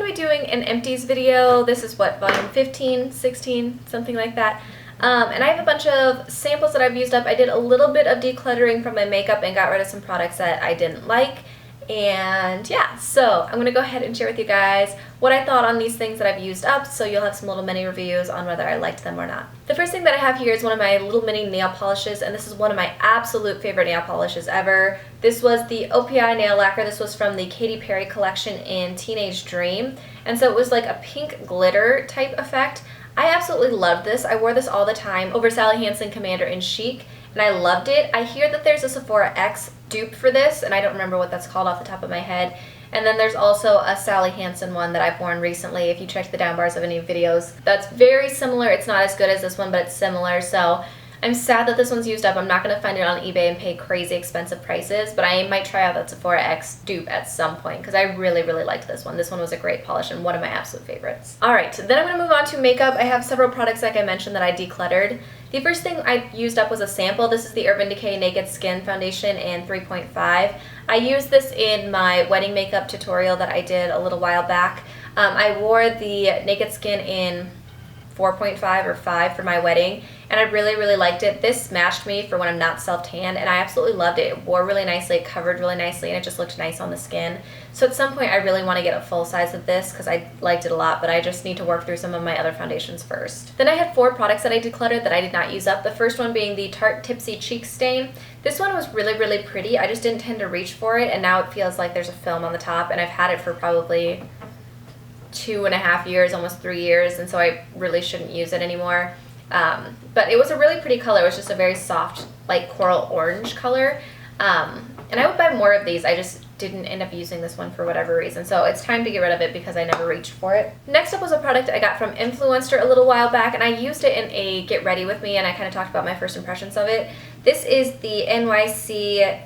be doing an empties video. This is what, volume 15, 16, something like that. And I have a bunch of samples that I've used up. I did a little bit of decluttering from my makeup and got rid of some products that I didn't like. And yeah, so I'm going to go ahead and share with you guys what I thought on these things that I've used up, so you'll have some little mini reviews on whether I liked them or not. The first thing that I have here is one of my little mini nail polishes, and this is one of my absolute favorite nail polishes ever. This was the OPI nail lacquer. This was from the Katy Perry collection in Teenage Dream, and so it was like a pink glitter type effect. I absolutely loved this. I wore this all the time over Sally Hansen Commander in Chic, and I loved it. I hear that there's a Sephora X dupe for this, and I don't remember what that's called off the top of my head. And then there's also a Sally Hansen one that I've worn recently. If you check the down bars of any videos, that's very similar. It's not as good as this one, but it's similar. So I'm sad that this one's used up. I'm not going to find it on eBay and pay crazy expensive prices, but I might try out that Sephora X dupe at some point because I really, really liked this one. This one was a great polish and one of my absolute favorites. Alright, then I'm going to move on to makeup. I have several products, like I mentioned, that I decluttered. The first thing I used up was a sample. This is the Urban Decay Naked Skin Foundation in 3.5. I used this in my wedding makeup tutorial that I did a little while back. I wore the Naked Skin in 4.5 or 5 for my wedding, and I really, really liked it. This matched me for when I'm not self-tanned, and I absolutely loved it. It wore really nicely, it covered really nicely, and it just looked nice on the skin. So at some point I really want to get a full size of this because I liked it a lot, but I just need to work through some of my other foundations first. Then I had 4 products that I decluttered that I did not use up. The first one being the Tarte Tipsy Cheek Stain. This one was really, really pretty. I just didn't tend to reach for it, and now it feels like there's a film on the top, and I've had it for probably 2.5 years, almost 3 years, and so I really shouldn't use it anymore. But it was a really pretty color. It was just a very soft, like coral orange color. And I would buy more of these. I just didn't end up using this one for whatever reason. So it's time to get rid of it because I never reached for it. Next up was a product I got from Influenster a little while back, and I used it in a Get Ready With Me, and I kind of talked about my first impressions of it. This is the NYC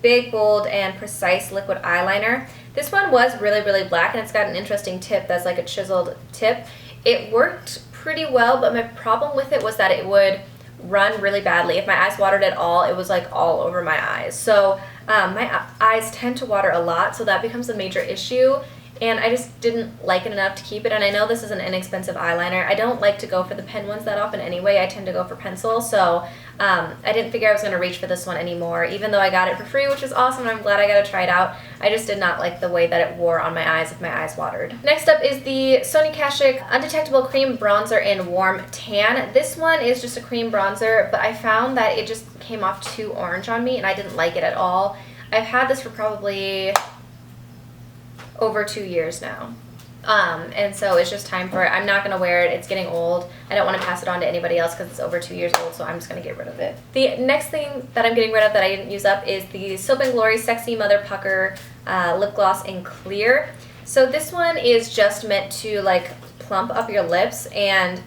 Big, Bold, and Precise Liquid Eyeliner. This one was really, really black, and it's got an interesting tip that's like a chiseled tip. It worked pretty well, but my problem with it was that it would run really badly. If my eyes watered at all, it was like all over my eyes. So my eyes tend to water a lot, so that becomes a major issue, and I just didn't like it enough to keep it. And I know this is an inexpensive eyeliner. I don't like to go for the pen ones that often anyway. I tend to go for pencil, so I didn't figure I was going to reach for this one anymore, even though I got it for free, which is awesome. I'm glad I got to try it out. I just did not like the way that it wore on my eyes if my eyes watered. Next up is the Sonia Kashuk Undetectable Cream Bronzer in Warm Tan. This one is just a cream bronzer, but I found that it just came off too orange on me, and I didn't like it at all. I've had this for probably over 2 years now. And so it's just time for it. I'm not going to wear it. It's getting old. I don't want to pass it on to anybody else because it's over 2 years old, so I'm just going to get rid of it. The next thing that I'm getting rid of that I didn't use up is the Soap & Glory Sexy Mother Pucker Lip Gloss in Clear. So this one is just meant to like plump up your lips, and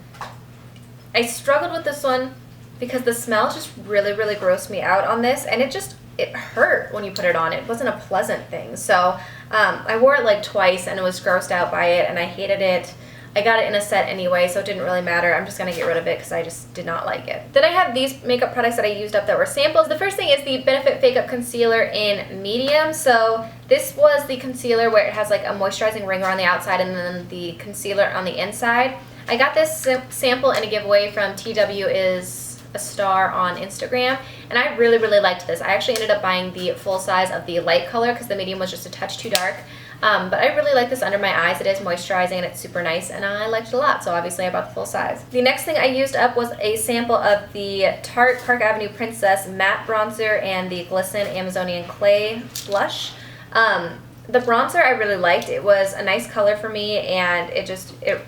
I struggled with this one because the smell just really, really grossed me out on this, and it hurt when you put it on. It wasn't a pleasant thing. So I wore it like twice and was grossed out by it, and I hated it. I got it in a set anyway, so it didn't really matter. I'm just going to get rid of it because I just did not like it. Then I have these makeup products that I used up that were samples. The first thing is the Benefit Fake Up Concealer in Medium. So this was the concealer where it has like a moisturizing ringer on the outside and then the concealer on the inside. I got this sample in a giveaway from TW is a star on Instagram, and I really, really liked this. I actually ended up buying the full size of the light color because the medium was just a touch too dark. But I really like this under my eyes. It is moisturizing and it's super nice, and I liked it a lot, so obviously I bought the full size. The next thing I used up was a sample of the Tarte Park Avenue Princess Matte Bronzer and the Glisten Amazonian Clay Blush. The bronzer I really liked. It was a nice color for me, and it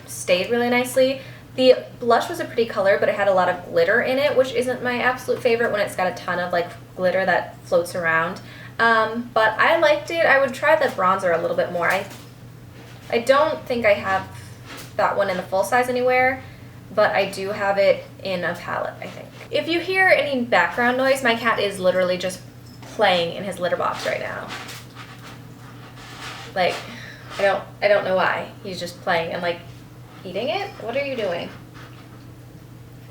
stayed really nicely. The blush was a pretty color, but it had a lot of glitter in it, which isn't my absolute favorite when it's got a ton of like glitter that floats around. But I liked it. I would try the bronzer a little bit more. I don't think I have that one in the full size anywhere, but I do have it in a palette, I think. If you hear any background noise, my cat is literally just playing in his litter box right now. Like, I don't know why. He's just playing and like eating it? What are you doing?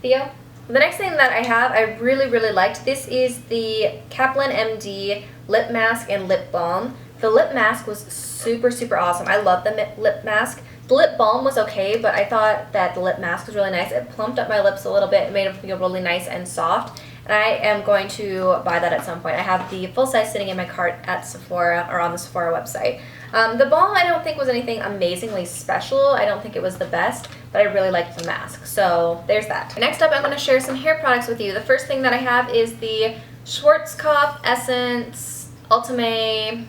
Theo? The next thing that I have, I really, really liked. This is the Kaplan MD Lip Mask and Lip Balm The lip mask was super, super awesome. I love the lip mask. The lip balm was okay, but I thought that the lip mask was really nice. It plumped up my lips a little bit. It made them feel really nice and soft. And I am going to buy that at some point. I have the full size sitting in my cart at Sephora, or on the Sephora website. The balm I don't think was anything amazingly special. I don't think it was the best, but I really liked the mask. So there's that. Next up, I'm going to share some hair products with you. The first thing that I have is the Schwarzkopf Essence Ultimate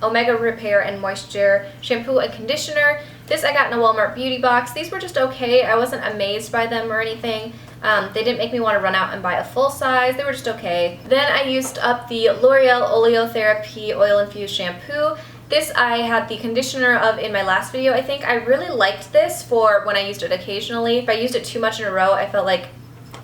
Omega Repair and Moisture Shampoo and Conditioner. This I got in a Walmart beauty box. These were just okay. I wasn't amazed by them or anything. They didn't make me want to run out and buy a full size. They were just okay. Then I used up the L'Oreal Oleotherapy Oil Infused Shampoo. This I had the conditioner of in my last video, I think. I really liked this for when I used it occasionally. If I used it too much in a row, I felt like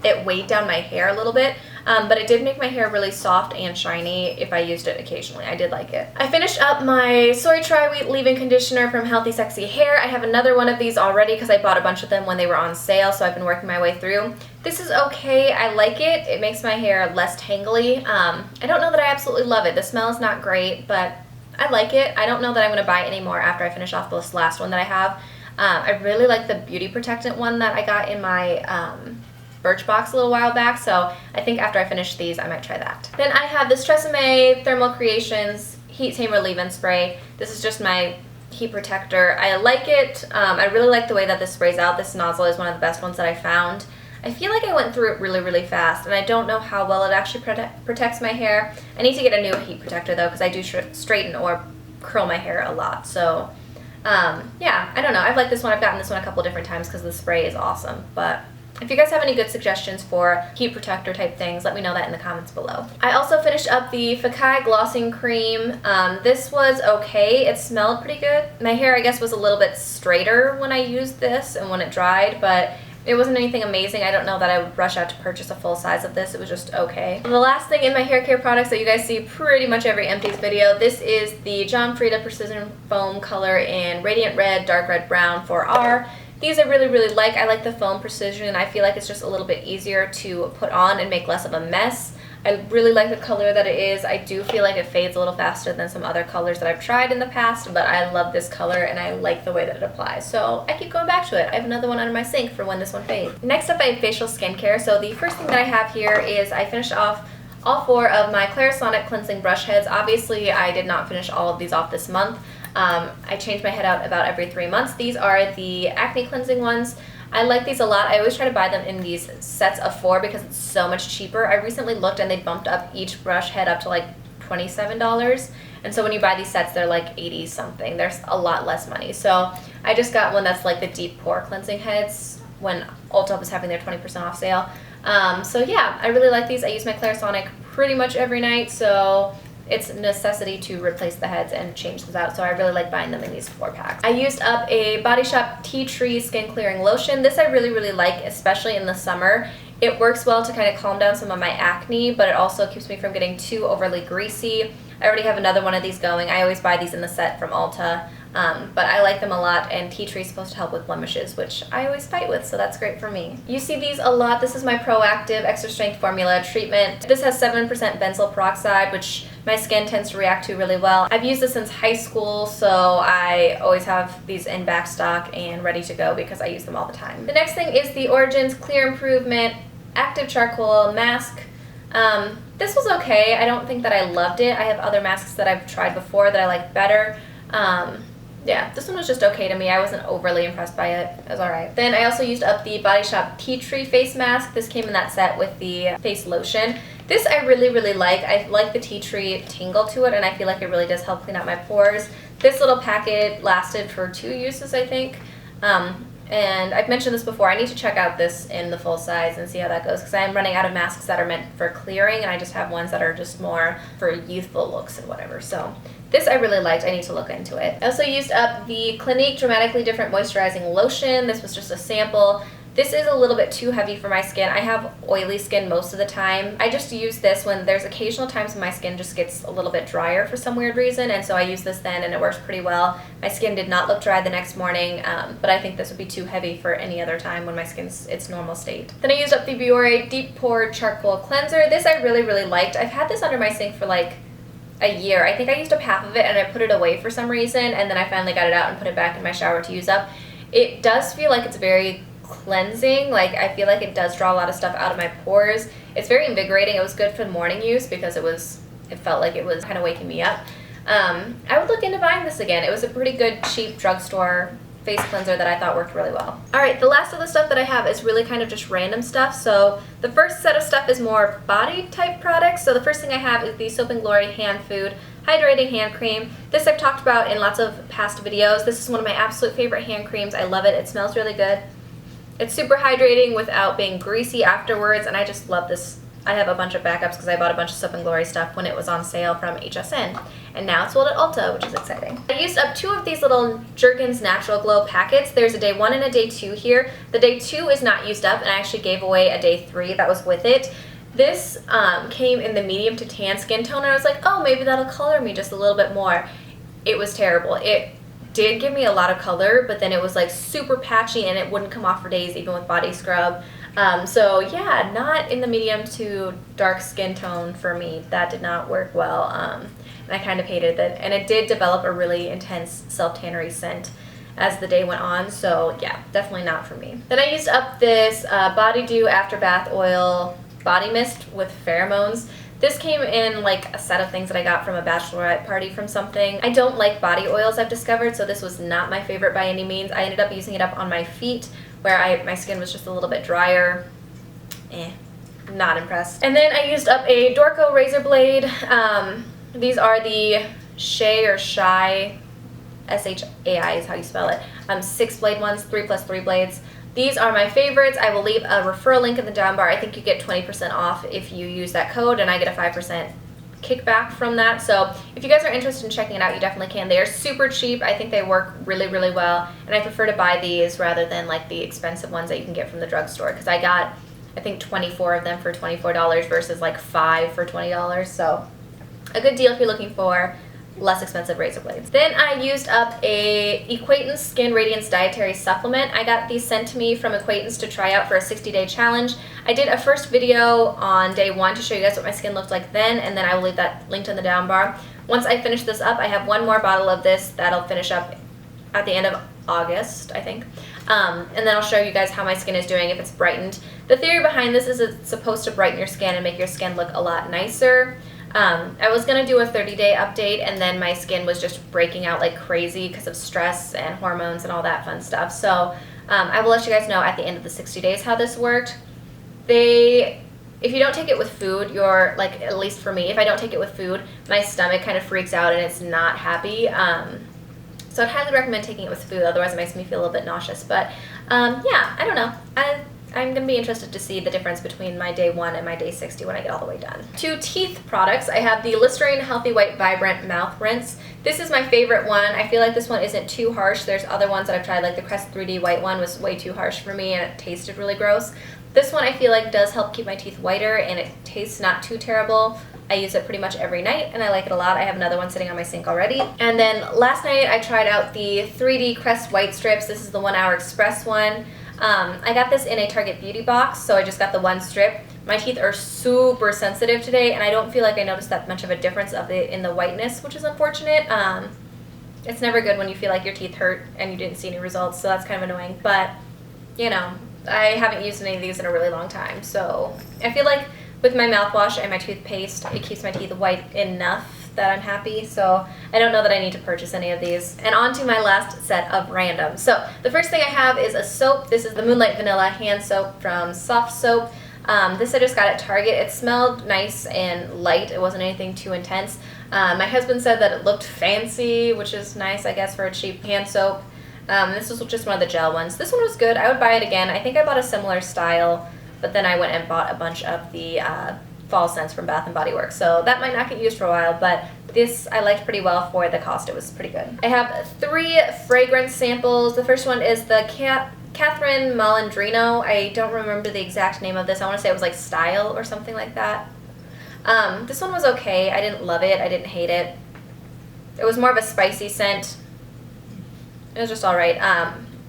it weighed down my hair a little bit. But it did make my hair really soft and shiny if I used it occasionally. I did like it. I finished up my Soy Tri-Wheat leave-in conditioner from Healthy Sexy Hair. I have another one of these already because I bought a bunch of them when they were on sale, so I've been working my way through. This is okay. I like it. It makes my hair less tangly. I don't know that I absolutely love it. The smell is not great, but I like it. I don't know that I'm going to buy any more after I finish off this last one that I have. I really like the Beauty Protectant one that I got in my Birchbox a little while back, so I think after I finish these I might try that. Then I have this Tresemme Thermal Creations Heat Tamer Leave-In Spray. This is just my heat protector. I like it. I really like the way that this sprays out. This nozzle is one of the best ones that I found. I feel like I went through it really, really fast, and I don't know how well it actually protects my hair. I need to get a new heat protector though, because I do straighten or curl my hair a lot, so yeah, I don't know. I've liked this one. I've gotten this one a couple different times because the spray is awesome, but if you guys have any good suggestions for heat protector type things, let me know that in the comments below. I also finished up the Fekkai Glossing Cream. This was okay. It smelled pretty good. My hair, I guess, was a little bit straighter when I used this and when it dried, but it wasn't anything amazing. I don't know that I would rush out to purchase a full size of this. It was just okay. And the last thing in my hair care products that you guys see pretty much every Empties video, this is the John Frieda Precision Foam Color in Radiant Red, Dark Red Brown 4R. These I really, really like. I like the foam precision. I feel like it's just a little bit easier to put on and make less of a mess. I really like the color that it is. I do feel like it fades a little faster than some other colors that I've tried in the past, but I love this color and I like the way that it applies. So I keep going back to it. I have another one under my sink for when this one fades. Next up, I have facial skincare. So the first thing that I have here is I finished off all 4 of my Clarisonic cleansing brush heads. Obviously, I did not finish all of these off this month. I change my head out about every 3 months. These are the acne cleansing ones. I like these a lot. I always try to buy them in these sets of 4 because it's so much cheaper. I recently looked and they bumped up each brush head up to like $27. And so when you buy these sets, they're like 80 something. There's a lot less money. So I just got one that's like the deep pore cleansing heads when Ulta was having their 20% off sale. So yeah, I really like these. I use my Clarisonic pretty much every night, so it's a necessity to replace the heads and change those out, so I really like buying them in these 4 packs. I used up a Body Shop Tea Tree Skin Clearing Lotion. This I really, really like, especially in the summer. It works well to kind of calm down some of my acne, but it also keeps me from getting too overly greasy. I already have another one of these going. I always buy these in the set from Ulta, but I like them a lot, and tea tree is supposed to help with blemishes, which I always fight with, so that's great for me. You see these a lot. This is my Proactive Extra Strength Formula treatment. This has 7% benzoyl peroxide, which my skin tends to react to really well. I've used this since high school, so I always have these in back stock and ready to go because I use them all the time. The next thing is the Origins Clear Improvement Active Charcoal Mask. This was okay. I don't think that I loved it. I have other masks that I've tried before that I like better. Yeah, this one was just okay to me. I wasn't overly impressed by it. It was alright. Then I also used up the Body Shop Tea Tree Face Mask. This came in that set with the face lotion. This I really, really like. I like the tea tree tingle to it, and I feel like it really does help clean out my pores. This little packet lasted for 2 uses, I think. And I've mentioned this before, I need to check out this in the full size and see how that goes, because I am running out of masks that are meant for clearing, and I just have ones that are just more for youthful looks and whatever. So this I really liked. I need to look into it. I also used up the Clinique Dramatically Different Moisturizing Lotion. This was just a sample. This is a little bit too heavy for my skin. I have oily skin most of the time. I just use this when there's occasional times when my skin just gets a little bit drier for some weird reason, and so I use this then and it works pretty well. My skin did not look dry the next morning, but I think this would be too heavy for any other time when my skin's its normal state. Then I used up the Biore Deep Pore Charcoal Cleanser. This I really, really liked. I've had this under my sink for like a year. I think I used up half of it and I put it away for some reason, and then I finally got it out and put it back in my shower to use up. It does feel like it's very cleansing. Like, I feel like it does draw a lot of stuff out of my pores. It's very invigorating. It was good for morning use because it felt like it was kind of waking me up. I would look into buying this again. It was a pretty good, cheap drugstore face cleanser that I thought worked really well. Alright, the last of the stuff that I have is really kind of just random stuff. So the first set of stuff is more body type products. So the first thing I have is the Soap & Glory Hand Food Hydrating Hand Cream. This I've talked about in lots of past videos. This is one of my absolute favorite hand creams. I love it. It smells really good. It's super hydrating without being greasy afterwards, and I just love this. I have a bunch of backups because I bought a bunch of Soap & Glory stuff when it was on sale from HSN, and now it's sold at Ulta, which is exciting. I used up 2 of these little Jergens Natural Glow packets. There's a day 1 and a day 2 here. The day 2 is not used up, and I actually gave away a day 3 that was with it. This came in the medium to tan skin tone, and I was like, oh, maybe that'll color me just a little bit more. It was terrible. It did give me a lot of color, but then it was like super patchy and it wouldn't come off for days even with body scrub. So yeah, not in the medium to dark skin tone for me. That did not work well, and I kind of hated that. And it did develop a really intense self-tannery scent as the day went on, so yeah, definitely not for me. Then I used up this Body Dew After Bath Oil Body Mist with pheromones. This came in like a set of things that I got from a bachelorette party from something. I don't like body oils, I've discovered, so this was not my favorite by any means. I ended up using it up on my feet where my skin was just a little bit drier. Not impressed. And then I used up a Dorco razor blade. These are the Shea or Shy, S-H-A-I is how you spell it, 6 blade ones, 3+3 blades. These are my favorites. I will leave a referral link in the down bar. I think you get 20% off if you use that code, and I get a 5% kickback from that. So if you guys are interested in checking it out, you definitely can. They are super cheap. I think they work really, really well, and I prefer to buy these rather than like the expensive ones that you can get from the drugstore, because I got, I think, 24 of them for $24 versus like 5 for $20. So a good deal if you're looking for less expensive razor blades. Then I used up a Equatance Skin Radiance Dietary Supplement. I got these sent to me from Equatance to try out for a 60-day challenge. I did a first video on day 1 to show you guys what my skin looked like then, and then I will leave that linked in the down bar. Once I finish this up, I have 1 more bottle of this that'll finish up at the end of August, I think. And then I'll show you guys how my skin is doing, if it's brightened. The theory behind this is it's supposed to brighten your skin and make your skin look a lot nicer. I was going to do a 30-day update, and then my skin was just breaking out like crazy because of stress and hormones and all that fun stuff. So I will let you guys know at the end of the 60 days how this worked. If you don't take it with food, you're, like, at least for me, if I don't take it with food, my stomach kind of freaks out and it's not happy. So I'd highly recommend taking it with food, otherwise it makes me feel a little bit nauseous. But yeah, I don't know. I'm going to be interested to see the difference between my day 1 and my day 60 when I get all the way done. 2 teeth products. I have the Listerine Healthy White Vibrant Mouth Rinse. This is my favorite one. I feel like this one isn't too harsh. There's other ones that I've tried, like the Crest 3D White one was way too harsh for me and it tasted really gross. This one I feel like does help keep my teeth whiter and it tastes not too terrible. I use it pretty much every night and I like it a lot. I have another one sitting on my sink already. And then last night I tried out the 3D Crest White Strips. This is the 1 Hour Express one. I got this in a Target Beauty box, so I just got the 1 strip. My teeth are super sensitive today, and I don't feel like I noticed that much of a difference in the whiteness, which is unfortunate. It's never good when you feel like your teeth hurt and you didn't see any results, so that's kind of annoying. But, you know, I haven't used any of these in a really long time, so I feel like with my mouthwash and my toothpaste, it keeps my teeth white enough that I'm happy, so I don't know that I need to purchase any of these. And on to my last set of random. So the first thing I have is a soap. This is the Moonlight Vanilla Hand Soap from Soft Soap. This I just got at Target. It smelled nice and light. It wasn't anything too intense. My husband said that it looked fancy, which is nice, I guess, for a cheap hand soap. This was just one of the gel ones. This one was good. I would buy it again. I think I bought a similar style, but then I went and bought a bunch of the fall scents from Bath & Body Works, so that might not get used for a while, but this I liked pretty well for the cost. It was pretty good. I have 3 fragrance samples. The first one is the Catherine Malandrino. I don't remember the exact name of this. I want to say it was like Style or something like that. This one was okay. I didn't love it. I didn't hate it. It was more of a spicy scent. It was just alright.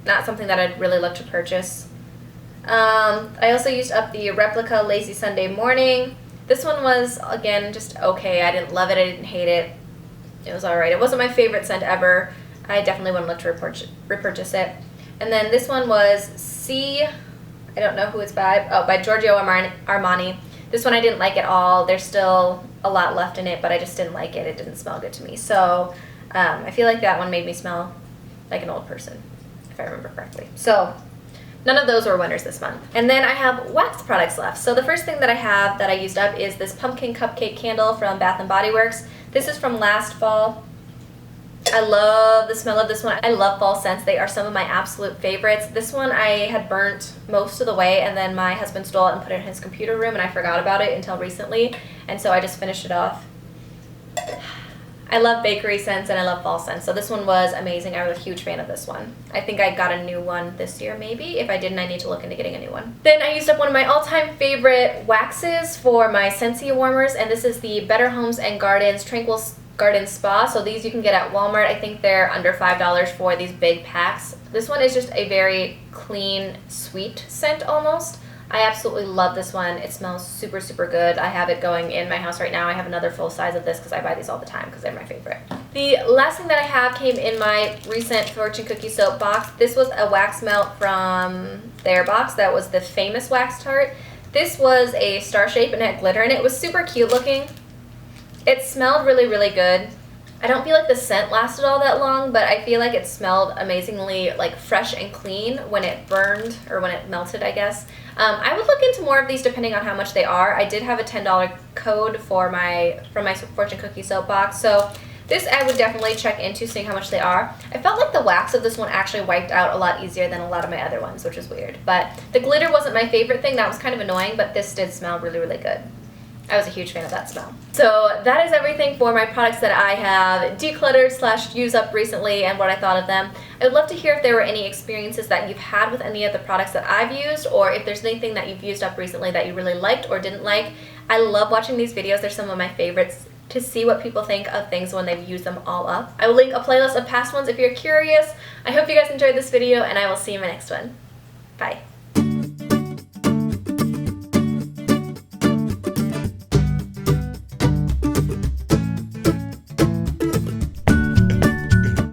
Not something that I'd really look to purchase. I also used up the Replica Lazy Sunday Morning. This one was, again, just okay. I didn't love it. I didn't hate it. It was alright. It wasn't my favorite scent ever. I definitely wouldn't look to repurchase it. And then this one was I don't know who it's by. Oh, by Giorgio Armani. This one I didn't like at all. There's still a lot left in it, but I just didn't like it. It didn't smell good to me. So I feel like that one made me smell like an old person, if I remember correctly. So none of those were winners this month. And then I have wax products left. So the first thing that I have that I used up is this pumpkin cupcake candle from Bath & Body Works. This is from last fall. I love the smell of this one. I love fall scents. They are some of my absolute favorites. This one I had burnt most of the way, and then my husband stole it and put it in his computer room, and I forgot about it until recently, and so I just finished it off. I love bakery scents and I love fall scents, so this one was amazing. I was a huge fan of this one. I think I got a new one this year maybe. If I didn't, I need to look into getting a new one. Then I used up one of my all-time favorite waxes for my Scentsy warmers, and this is the Better Homes and Gardens Tranquil Garden Spa. So these you can get at Walmart. I think they're under $5 for these big packs. This one is just a very clean, sweet scent almost. I absolutely love this one. It smells super, super good. I have it going in my house right now. I have another full size of this because I buy these all the time because they're my favorite. The last thing that I have came in my recent Fortune Cookie Soap box. This was a wax melt from their box. That was the Famous Wax Tart. This was a star shape and had glitter in it. It was super cute looking. It smelled really, really good. I don't feel like the scent lasted all that long, but I feel like it smelled amazingly like fresh and clean when it burned, or when it melted, I guess. I would look into more of these depending on how much they are. I did have a $10 code from my Fortune Cookie Soap box, so this I would definitely check into, seeing how much they are. I felt like the wax of this one actually wiped out a lot easier than a lot of my other ones, which is weird. But the glitter wasn't my favorite thing. That was kind of annoying, but this did smell really, really good. I was a huge fan of that smell. So that is everything for my products that I have decluttered / used up recently and what I thought of them. I would love to hear if there were any experiences that you've had with any of the products that I've used, or if there's anything that you've used up recently that you really liked or didn't like. I love watching these videos. They're some of my favorites, to see what people think of things when they've used them all up. I will link a playlist of past ones if you're curious. I hope you guys enjoyed this video, and I will see you in my next one. Bye.